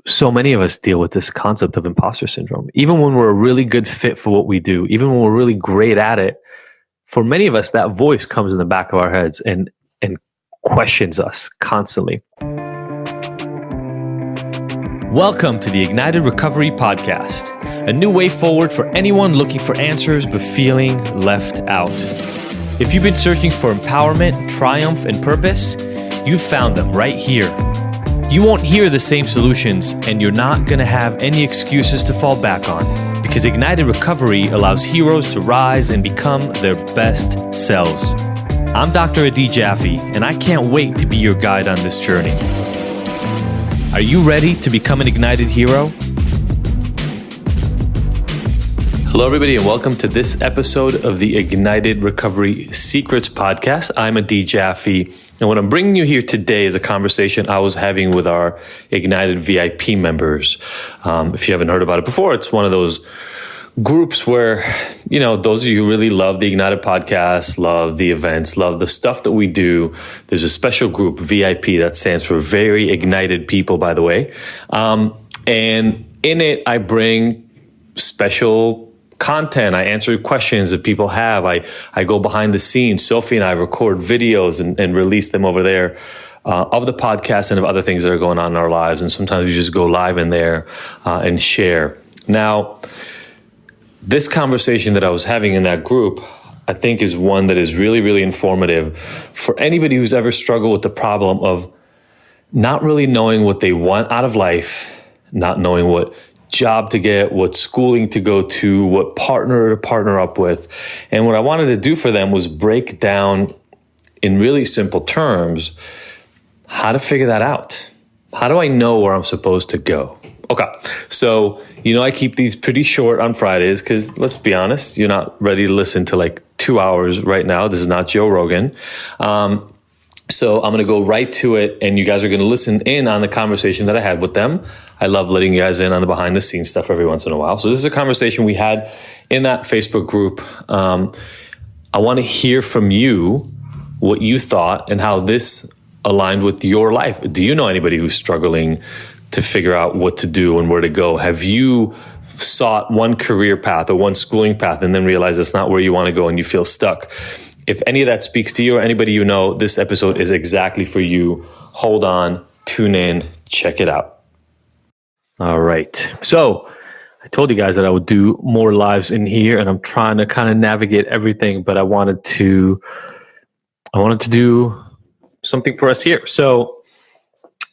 so many of us deal with this concept of imposter syndrome. Even when we're a really good fit for what we do, even when we're really great at it, for many of us, that voice comes in the back of our heads and questions us constantly. Welcome to the Ignited Recovery Podcast, a new way forward for anyone looking for answers but feeling left out. If you've been searching for empowerment, triumph, and purpose, you've found them right here. You won't hear the same solutions, and you're not going to have any excuses to fall back on, because Ignited Recovery allows heroes to rise and become their best selves. I'm Dr. Adi Jaffe, and I can't wait to be your guide on this journey. Are you ready to become an ignited hero? Hello, everybody, and welcome to this episode of the Ignited Recovery Secrets Podcast. I'm Adi Jaffe, and what I'm bringing you here today is a conversation I was having with our Ignited VIP members. If you haven't heard about it before, it's one of those groups where, you know, those of you who really love the Ignited podcast, love the events, love the stuff that we do. There's a special group, VIP, that stands for Very Ignited People, by the way. And in it, I bring special content. I answer questions that people have. I go behind the scenes. Sophie and I record videos and release them over there of the podcast and of other things that are going on in our lives. And sometimes we just go live in there and share. Now, this conversation that I was having in that group, I think, is one that is really, really informative for anybody who's ever struggled with the problem of not really knowing what they want out of life, not knowing what job to get, what schooling to go to, what partner to partner up with. And what I wanted to do for them was break down in really simple terms how to figure that out. How do I know where I'm supposed to go? Okay, so, I keep these pretty short on Fridays because, let's be honest, you're not ready to listen to like 2 hours right now. This is not Joe Rogan. So I'm going to go right to it, and you guys are going to listen in on the conversation that I had with them. I love letting you guys in on the behind the scenes stuff every once in a while. So this is a conversation we had in that Facebook group. I want to hear from you what you thought and how this aligned with your life. Do you know anybody who's struggling to figure out what to do and where to go? Have you sought one career path or one schooling path and then realized it's not where you want to go and you feel stuck? If any of that speaks to you or anybody you know, this episode is exactly for you. Hold on, tune in, check it out. All right. So I told you guys that I would do more lives in here, and I'm trying to kind of navigate everything, but I wanted to do something for us here. So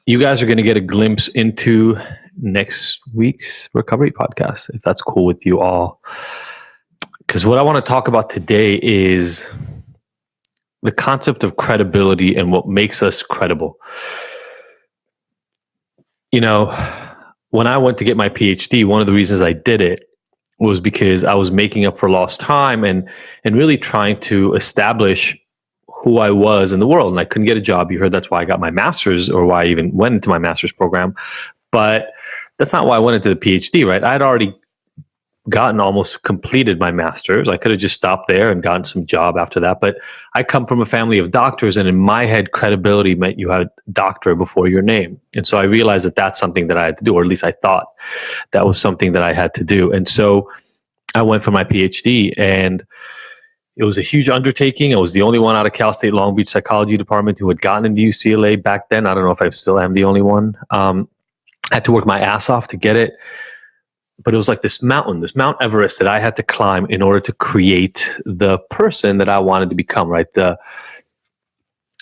you guys are going to get a glimpse into next week's recovery podcast, if that's cool with you all. Because what I want to talk about today is the concept of credibility and what makes us credible. When I went to get my PhD, one of the reasons I did it was because I was making up for lost time and really trying to establish who I was in the world. And I couldn't get a job. You heard that's why I got my master's, or why I even went into my master's program. But that's not why I went into the PhD, right? I had already almost completed my master's. I could have just stopped there and gotten some job after that. But I come from a family of doctors, and in my head, credibility meant you had doctor before your name. And so I realized that that's something that I had to do, or at least I thought that was something that I had to do. And so I went for my PhD, and it was a huge undertaking. I was the only one out of Cal State Long Beach psychology department who had gotten into UCLA back then. I don't know if I still am the only one. I had to work my ass off to get it. But it was like this Mount Everest that I had to climb in order to create the person that I wanted to become, right?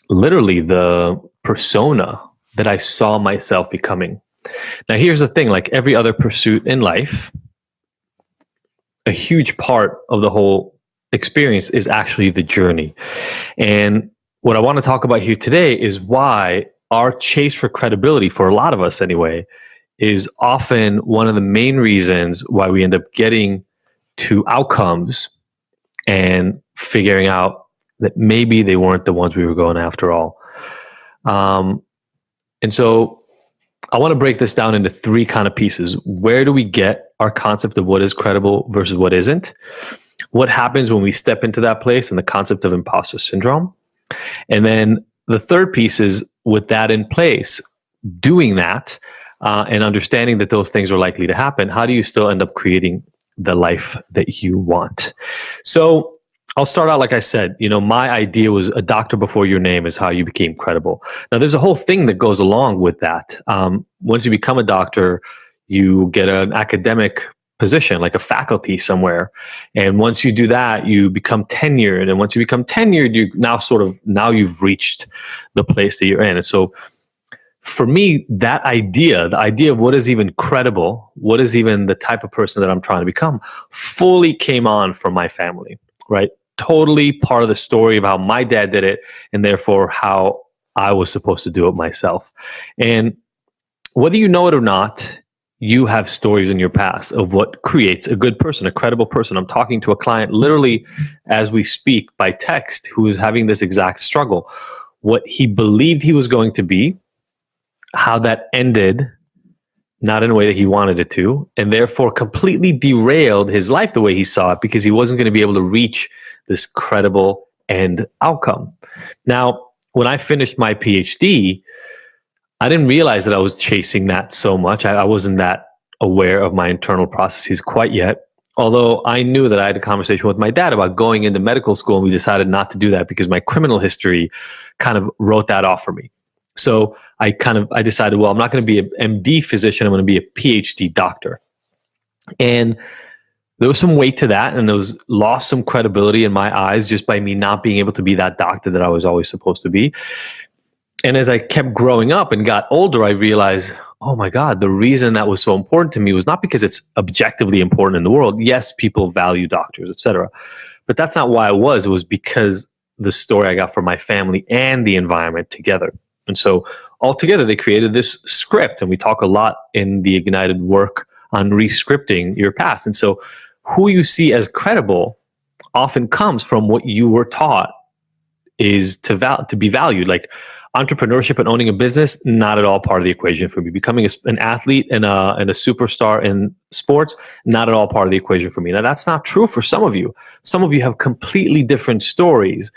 Literally the persona that I saw myself becoming. Now, here's the thing, like every other pursuit in life, a huge part of the whole experience is actually the journey. And what I want to talk about here today is why our chase for credibility, for a lot of us anyway, is often one of the main reasons why we end up getting to outcomes and figuring out that maybe they weren't the ones we were going after all. And so I want to break this down into three kind of pieces. Where do we get our concept of what is credible versus what isn't? What happens when we step into that place, and the concept of imposter syndrome? And then the third piece is, with that in place, doing that, and understanding that those things are likely to happen, how do you still end up creating the life that you want? So I'll start out, like I said, my idea was a doctor before your name is how you became credible. Now, there's a whole thing that goes along with that. Once you become a doctor, you get an academic position, like a faculty somewhere. And once you do that, you become tenured. And once you become tenured, now you've reached the place that you're in. And so for me, the idea of what is even credible, what is even the type of person that I'm trying to become, fully came on from my family, right? Totally part of the story of how my dad did it, and therefore how I was supposed to do it myself. And whether you know it or not, you have stories in your past of what creates a good person, a credible person. I'm talking to a client literally as we speak by text who is having this exact struggle. What he believed he was going to be, how that ended not in a way that he wanted it to, and therefore completely derailed his life the way he saw it, because he wasn't going to be able to reach this credible end outcome. Now, when I finished my PhD, I didn't realize that I was chasing that so much. I wasn't that aware of my internal processes quite yet. Although I knew that I had a conversation with my dad about going into medical school, and we decided not to do that because my criminal history kind of wrote that off for me. So I decided, well, I'm not going to be an MD physician. I'm going to be a PhD doctor. And there was some weight to that, and there was lost some credibility in my eyes just by me not being able to be that doctor that I was always supposed to be. And as I kept growing up and got older, I realized, oh my God, the reason that was so important to me was not because it's objectively important in the world. Yes, people value doctors, etc. But that's not why it was. It was because the story I got from my family and the environment together. And so altogether, they created this script. And we talk a lot in the Ignited work on re-scripting your past. And so who you see as credible often comes from what you were taught is to be valued. Like entrepreneurship and owning a business, not at all part of the equation for me. Becoming an athlete and a superstar in sports, not at all part of the equation for me. Now, that's not true for some of you. Some of you have completely different stories.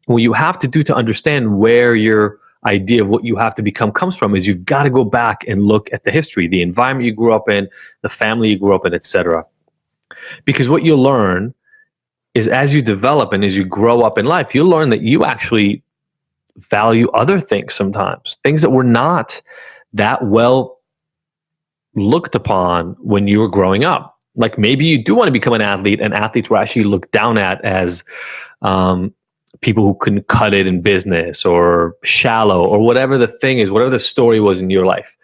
What you have to do to understand where your idea of what you have to become comes from is you've got to go back and look at the history, the environment you grew up in, the family you grew up in, etc. Because what you'll learn is as you develop and as you grow up in life, you'll learn that you actually value other things sometimes, things that were not that well looked upon when you were growing up. Like maybe you do want to become an athlete, and athletes were actually looked down at as people who couldn't cut it in business or shallow or whatever the thing is, whatever the story was in your life.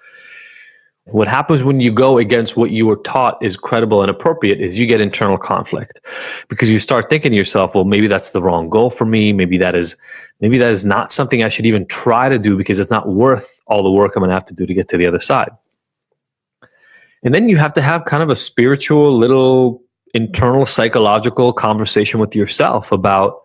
What happens when you go against what you were taught is credible and appropriate is you get internal conflict, because you start thinking to yourself, well, maybe that's the wrong goal for me. Maybe that is not something I should even try to do because it's not worth all the work I'm going to have to do to get to the other side. And then you have to have kind of a spiritual little internal psychological conversation with yourself about,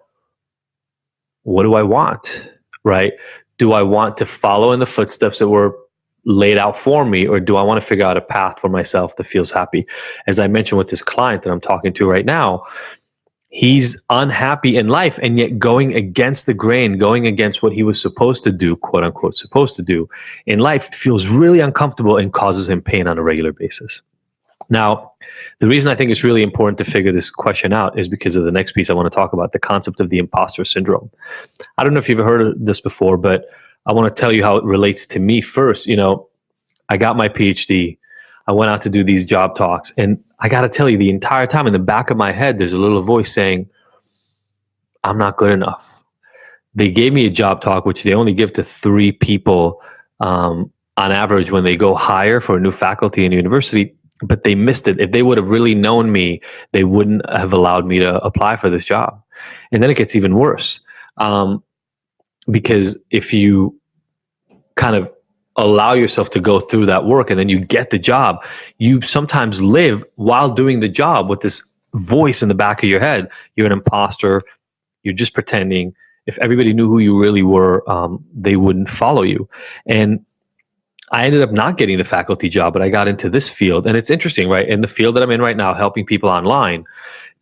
what do I want, right? Do I want to follow in the footsteps that were laid out for me, or do I want to figure out a path for myself that feels happy? As I mentioned with this client that I'm talking to right now, he's unhappy in life and yet going against the grain, going against what he was supposed to do, quote unquote, supposed to do in life, feels really uncomfortable and causes him pain on a regular basis. Now, the reason I think it's really important to figure this question out is because of the next piece I want to talk about, the concept of the imposter syndrome. I don't know if you've heard of this before, but I want to tell you how it relates to me first. I got my PhD. I went out to do these job talks, and I got to tell you, the entire time in the back of my head, there's a little voice saying, I'm not good enough. They gave me a job talk, which they only give to 3 people on average when they go hire for a new faculty in university, but they missed it. If they would have really known me, they wouldn't have allowed me to apply for this job. And then it gets even worse. Because if you kind of allow yourself to go through that work and then you get the job, you sometimes live while doing the job with this voice in the back of your head. You're an imposter. You're just pretending. If everybody knew who you really were, they wouldn't follow you. And I ended up not getting the faculty job, but I got into this field. And it's interesting, right? In the field that I'm in right now, helping people online,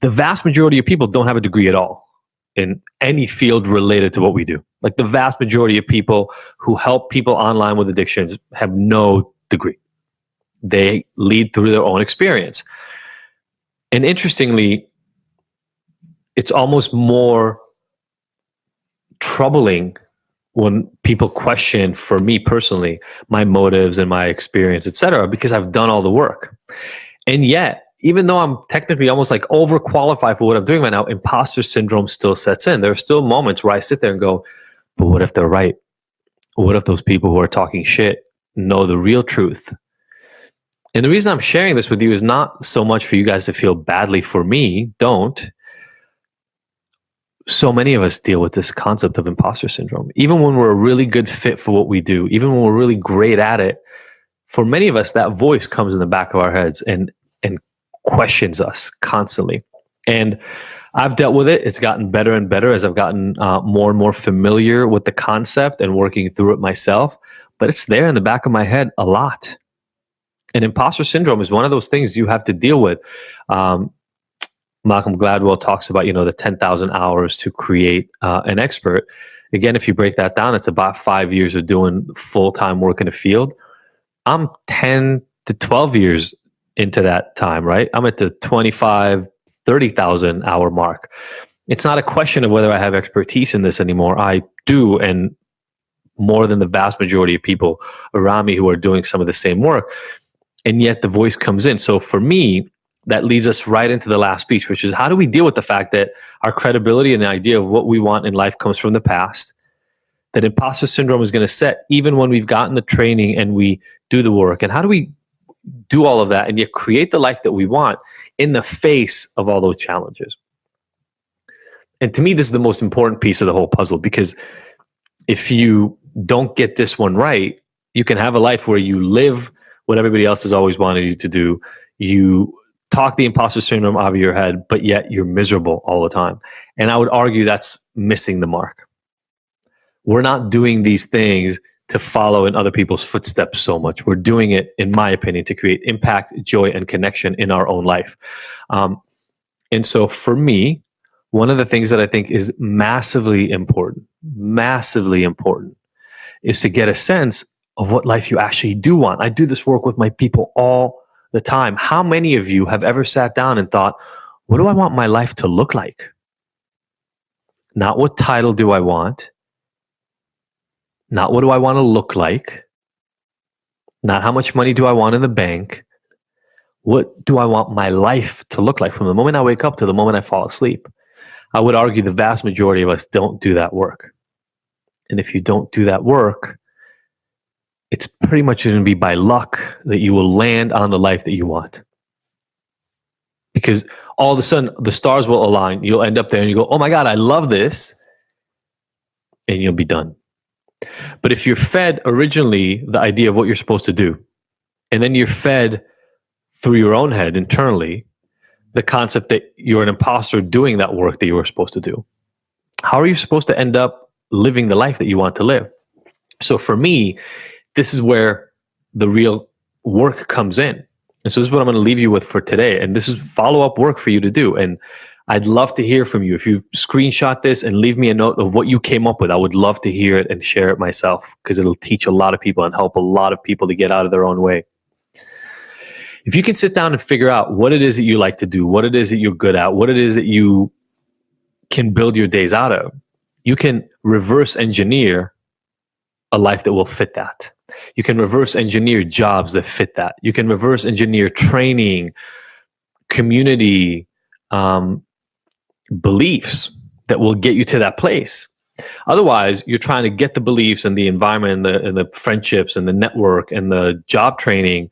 the vast majority of people don't have a degree at all in any field related to what we do. Like the vast majority of people who help people online with addictions have no degree. they lead through their own experience. And interestingly, it's almost more troubling when people question, for me personally, my motives and my experience, etc., because I've done all the work. And yet, even though I'm technically almost like overqualified for what I'm doing right now, imposter syndrome still sets in. There are still moments where I sit there and go, but what if they're right? What if those people who are talking shit know the real truth? And the reason I'm sharing this with you is not so much for you guys to feel badly for me. Don't. So many of us deal with this concept of imposter syndrome. Even when we're a really good fit for what we do, even when we're really great at it, for many of us, that voice comes in the back of our heads and questions us constantly. And I've dealt with it. It's gotten better and better as I've gotten more and more familiar with the concept and working through it myself. But it's there in the back of my head a lot. And imposter syndrome is one of those things you have to deal with. Malcolm Gladwell talks about, the 10,000 hours to create an expert. Again, if you break that down, it's about 5 years of doing full-time work in the field. I'm 10 to 12 years into that time, right? I'm at the 25, 30,000 hour mark. It's not a question of whether I have expertise in this anymore. I do, and more than the vast majority of people around me who are doing some of the same work. And yet the voice comes in. So for me, that leads us right into the last speech, which is how do we deal with the fact that our credibility and the idea of what we want in life comes from the past, that imposter syndrome is going to set even when we've gotten the training and we do the work. And how do we do all of that and yet create the life that we want in the face of all those challenges? And to me, this is the most important piece of the whole puzzle, because if you don't get this one right, you can have a life where you live what everybody else has always wanted you to do. You talk the imposter syndrome out of your head, but yet you're miserable all the time. And I would argue that's missing the mark. We're not doing these things to follow in other people's footsteps so much. We're doing it, in my opinion, to create impact, joy, and connection in our own life. And so for me, one of the things that I think is massively important, is to get a sense of what life you actually do want. I do this work with my people all the time. How many of you have ever sat down and thought, what do I want my life to look like? Not what title do I want? Not what do I want to look like? Not how much money do I want in the bank? What do I want my life to look like from the moment I wake up to the moment I fall asleep? I would argue the vast majority of us don't do that work. And if you don't do that work, it's pretty much going to be by luck that you will land on the life that you want. Because all of a sudden, the stars will align. You'll end up there and you go, oh my God, I love this. And you'll be done. But if you're fed originally the idea of what you're supposed to do, and then you're fed through your own head internally the concept that you're an imposter doing that work that you were supposed to do, how are you supposed to end up living the life that you want to live? So for me, this is where the real work comes in. And so this is what I'm going to leave you with for today. And this is follow-up work for you to do. And I'd love to hear from you. If you screenshot this and leave me a note of what you came up with, I would love to hear it and share it myself, because it'll teach a lot of people and help a lot of people to get out of their own way. If you can sit down and figure out what it is that you like to do, what it is that you're good at, what it is that you can build your days out of, you can reverse engineer a life that will fit that. You can reverse engineer jobs that fit that. You can reverse engineer training, community, beliefs that will get you to that place. Otherwise, you're trying to get the beliefs and the environment and the friendships and the network and the job training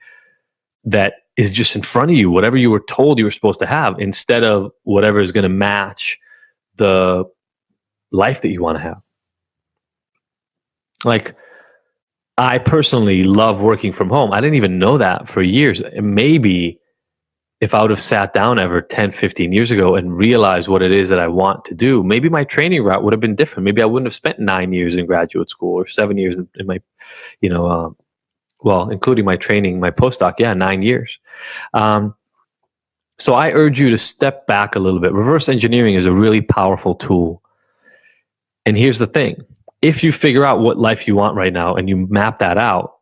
that is just in front of you, whatever you were told you were supposed to have, instead of whatever is going to match the life that you want to have. Like, I personally love working from home. I didn't even know that for years. And maybe if I would have sat down ever 10, 15 years ago and realized what it is that I want to do, maybe my training route would have been different. Maybe I wouldn't have spent 9 years in graduate school or 7 years in my, well, including my training, my postdoc, 9 years. So I urge you to step back a little bit. Reverse engineering is a really powerful tool. And here's the thing. If you figure out what life you want right now and you map that out,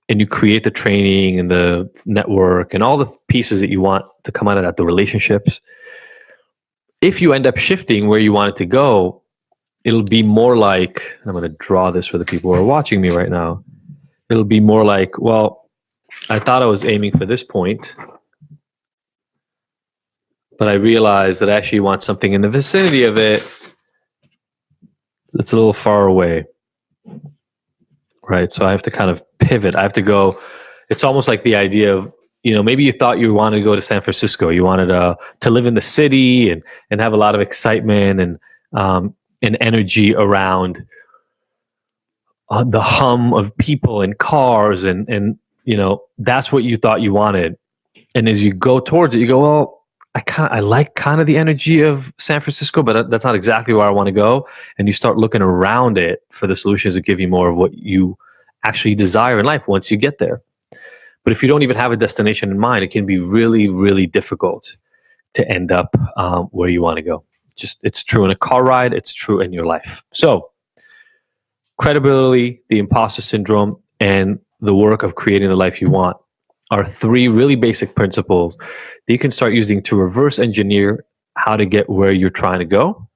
and you create the training and the network and all the pieces that you want to come out of that, the relationships, if you end up shifting where you want it to go, it'll be more like, I'm going to draw this for the people who are watching me right now. It'll be more like, well, I thought I was aiming for this point, but I realized that I actually want something in the vicinity of it that's a little far away, right? So I have to kind of pivot. I have to go. It's almost like the idea of, maybe you thought you wanted to go to San Francisco. You wanted to live in the city and have a lot of excitement and energy around the hum of people and cars and that's what you thought you wanted. And as you go towards it, you go, well, I like kind of the energy of San Francisco, but that's not exactly where I want to go. And you start looking around it for the solutions that give you more of what you actually desire in life once you get there. But if you don't even have a destination in mind, it can be really, really difficult to end up where you want to go. It's true in a car ride. It's true in your life. So credibility, the imposter syndrome, and the work of creating the life you want are three really basic principles that you can start using to reverse engineer how to get where you're trying to go,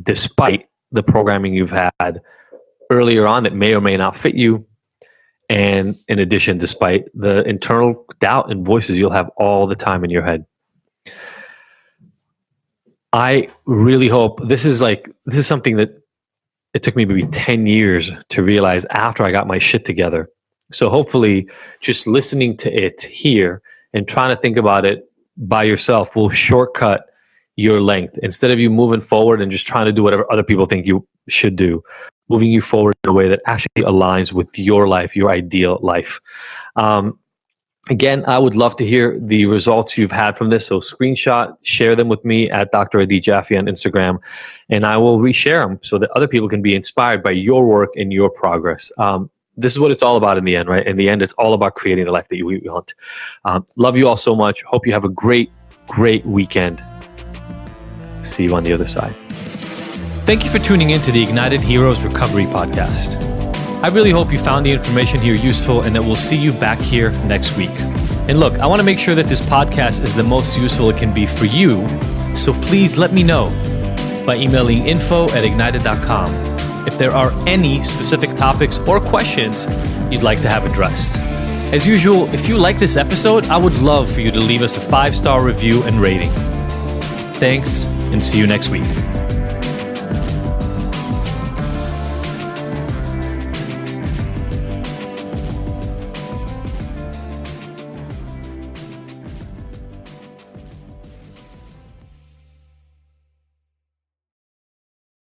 despite the programming you've had earlier on that may or may not fit you. And in addition, despite the internal doubt and voices you'll have all the time in your head. I really hope this is something that it took me maybe 10 years to realize after I got my shit together. So hopefully just listening to it here and trying to think about it by yourself will shortcut your length. Instead of you moving forward and just trying to do whatever other people think you should do, moving you forward in a way that actually aligns with your life, your ideal life. Again, I would love to hear the results you've had from this. So screenshot, share them with me at Dr. Adi Jaffe on Instagram, and I will reshare them so that other people can be inspired by your work and your progress. This is what it's all about in the end, right? In the end, it's all about creating the life that you want. Love you all so much. Hope you have a great, great weekend. See you on the other side. Thank you for tuning in to the Ignited Heroes Recovery Podcast. I really hope you found the information here useful and that we'll see you back here next week. And look, I want to make sure that this podcast is the most useful it can be for you, so please let me know by emailing info@ignited.com if there are any specific topics or questions you'd like to have addressed. As usual, if you like this episode, I would love for you to leave us a 5-star review and rating. Thanks, and see you next week.